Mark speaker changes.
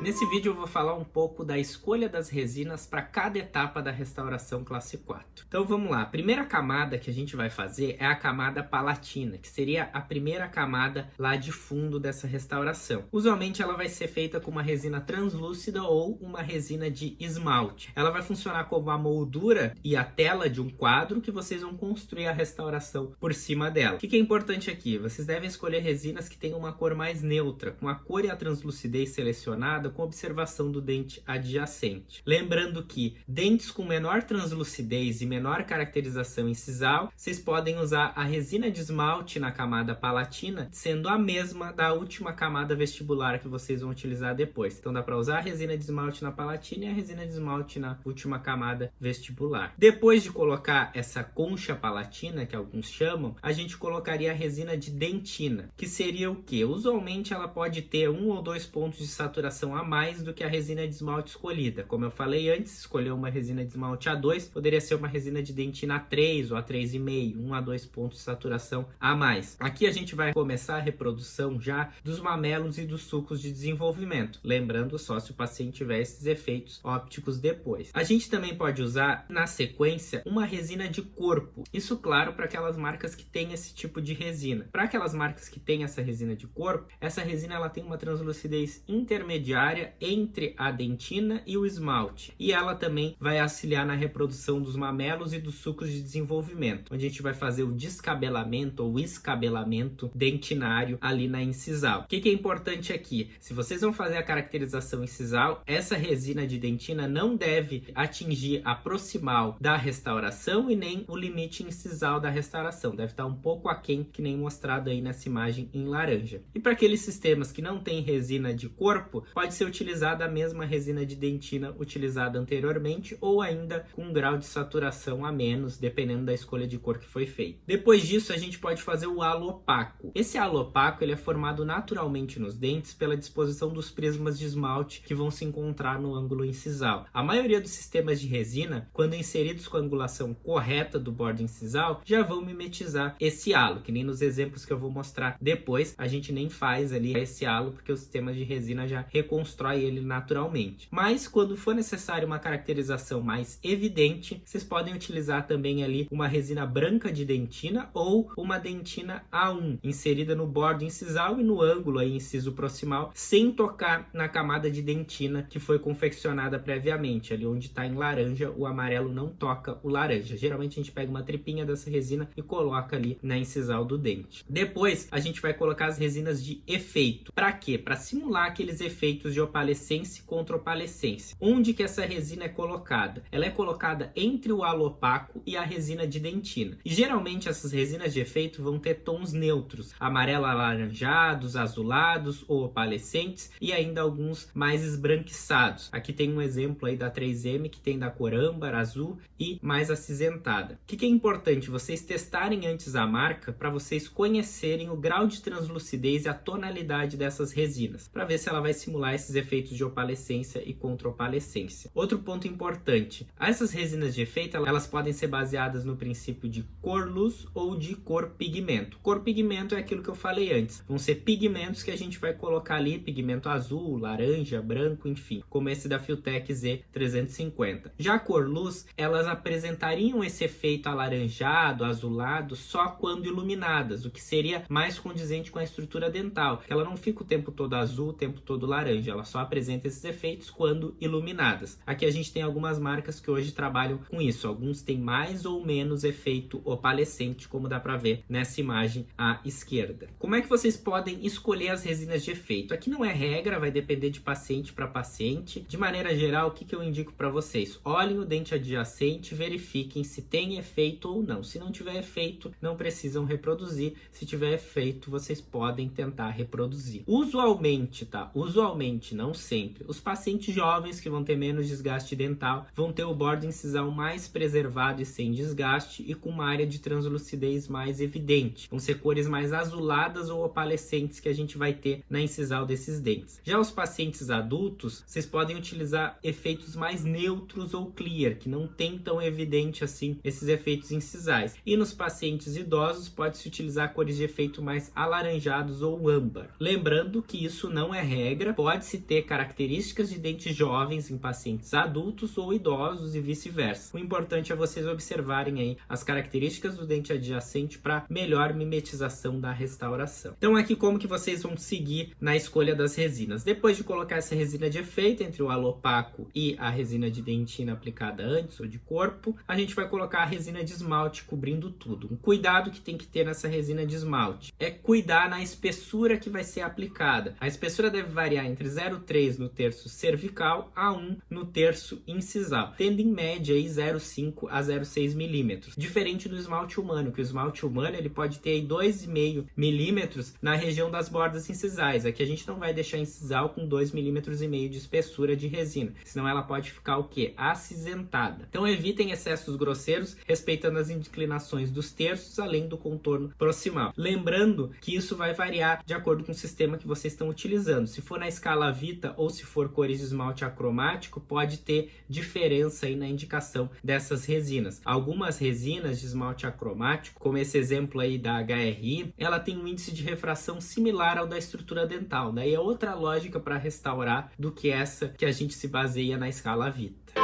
Speaker 1: Nesse vídeo eu vou falar um pouco da escolha das resinas para cada etapa da restauração classe 4. Então vamos lá, a primeira camada que a gente vai fazer é a camada palatina, que seria a primeira camada lá de fundo dessa restauração. Usualmente ela vai ser feita com uma resina translúcida ou uma resina de esmalte. Ela vai funcionar como a moldura e a tela de um quadro que vocês vão construir a restauração por cima dela. O que é importante aqui? Vocês devem escolher resinas que tenham uma cor mais neutra, com a cor e a translucidez selecionada com observação do dente adjacente. Lembrando que dentes com menor translucidez e menor caracterização incisal, vocês podem usar a resina de esmalte na camada palatina, sendo a mesma da última camada vestibular que vocês vão utilizar depois. Então dá para usar a resina de esmalte na palatina e a resina de esmalte na última camada vestibular. Depois de colocar essa concha palatina, que alguns chamam, a gente colocaria a resina de dentina, que seria o quê? Usualmente ela pode ter 1 ou 2 pontos de saturação a mais do que a resina de esmalte escolhida. Como eu falei antes, escolher uma resina de esmalte A2 poderia ser uma resina de dentina A3 ou A3,5, 1 a 2 pontos de saturação a mais. Aqui a gente vai começar a reprodução já dos mamelos e dos sulcos de desenvolvimento, lembrando só se o paciente tiver esses efeitos ópticos depois. A gente também pode usar na sequência uma resina de corpo, isso claro para aquelas marcas que têm esse tipo de resina. Para aquelas marcas que têm essa resina de corpo, essa resina ela tem uma translucidez intermediária entre a dentina e o esmalte. E ela também vai auxiliar na reprodução dos mamelos e dos sulcos de desenvolvimento, onde a gente vai fazer o descabelamento ou escabelamento dentinário ali na incisal. O que é importante aqui? Se vocês vão fazer a caracterização incisal, essa resina de dentina não deve atingir a proximal da restauração e nem o limite incisal da restauração. Deve estar um pouco aquém, que nem mostrado aí nessa imagem em laranja. E para aqueles sistemas que não têm resina de corpo, pode ser utilizada a mesma resina de dentina utilizada anteriormente ou ainda com um grau de saturação a menos, dependendo da escolha de cor que foi feita. Depois disso, a gente pode fazer o halo opaco. Esse halo opaco ele é formado naturalmente nos dentes pela disposição dos prismas de esmalte que vão se encontrar no ângulo incisal. A maioria dos sistemas de resina, quando inseridos com a angulação correta do bordo incisal, já vão mimetizar esse halo, que nem nos exemplos que eu vou mostrar depois, a gente nem faz ali esse halo, porque os sistemas de resina já reconstrói ele naturalmente. Mas quando for necessário uma caracterização mais evidente, vocês podem utilizar também ali uma resina branca de dentina ou uma dentina A1, inserida no bordo incisal e no ângulo aí, inciso proximal, sem tocar na camada de dentina que foi confeccionada previamente. Ali onde está em laranja, o amarelo não toca o laranja. Geralmente a gente pega uma tripinha dessa resina e coloca ali na incisal do dente. Depois a gente vai colocar as resinas de efeito. Para quê? Para simular aqueles efeitos de opalescência e contra-opalescência. Onde que essa resina é colocada? Ela é colocada entre o halo opaco e a resina de dentina. E geralmente essas resinas de efeito vão ter tons neutros, amarelo alaranjados, azulados ou opalescentes e ainda alguns mais esbranquiçados. Aqui tem um exemplo aí da 3M que tem da cor âmbar, azul e mais acinzentada. O que é importante? Vocês testarem antes a marca para vocês conhecerem o grau de translucidez e a tonalidade dessas resinas, para ver se ela vai simular esses efeitos de opalescência e contra-opalescência. Outro ponto importante, essas resinas de efeito, elas podem ser baseadas no princípio de cor-luz ou de cor-pigmento. Cor-pigmento é aquilo que eu falei antes, vão ser pigmentos que a gente vai colocar ali, pigmento azul, laranja, branco, enfim, como esse da Filtek Z350. Já a cor-luz, elas apresentariam esse efeito alaranjado, azulado, só quando iluminadas, o que seria mais condizente com a estrutura dental, que ela não fica o tempo todo azul, o tempo todo laranja, ela só apresenta esses efeitos quando iluminadas. Aqui a gente tem algumas marcas que hoje trabalham com isso, alguns têm mais ou menos efeito opalescente, como dá para ver nessa imagem à esquerda. Como é que vocês podem escolher as resinas de efeito? Aqui não é regra, vai depender de paciente para paciente. De maneira geral, o que eu indico para vocês? Olhem o dente adjacente, verifiquem se tem efeito ou não. Se não tiver efeito, não precisam reproduzir. Se tiver efeito, vocês podem tentar reproduzir. Usualmente, tá? Usualmente, não sempre, os pacientes jovens que vão ter menos desgaste dental vão ter o bordo incisal mais preservado e sem desgaste e com uma área de translucidez mais evidente. Vão ser cores mais azuladas ou opalescentes que a gente vai ter na incisal desses dentes. Já os pacientes adultos, vocês podem utilizar efeitos mais neutros ou clear, que não tem tão evidente assim esses efeitos incisais. E nos pacientes idosos, pode-se utilizar cores de efeito mais alaranjados ou âmbar. Lembrando que isso não é regra, pode-se pode-se ter características de dentes jovens em pacientes adultos ou idosos e vice-versa. O importante é vocês observarem aí as características do dente adjacente para melhor mimetização da restauração. Então aqui como que vocês vão seguir na escolha das resinas. Depois de colocar essa resina de efeito entre o alopaco e a resina de dentina aplicada antes ou de corpo, a gente vai colocar a resina de esmalte cobrindo tudo. Um cuidado que tem que ter nessa resina de esmalte é cuidar na espessura que vai ser aplicada. A espessura deve variar entre 0,3 no terço cervical a 1 no terço incisal, tendo em média aí 0,5 a 0,6 milímetros. Diferente do esmalte humano, que o esmalte humano ele pode ter aí 2,5 milímetros na região das bordas incisais. Aqui a gente não vai deixar incisal com 2,5 milímetros de espessura de resina, senão ela pode ficar o quê? Acinzentada. Então evitem excessos grosseiros, respeitando as inclinações dos terços, além do contorno proximal. Lembrando que isso vai variar de acordo com o sistema que vocês estão utilizando. Se for na escala Vita ou se for cores de esmalte acromático, pode ter diferença aí na indicação dessas resinas. Algumas resinas de esmalte acromático, como esse exemplo aí da HRI, ela tem um índice de refração similar ao da estrutura dental. Daí é outra lógica para restaurar do que essa que a gente se baseia na escala Vita.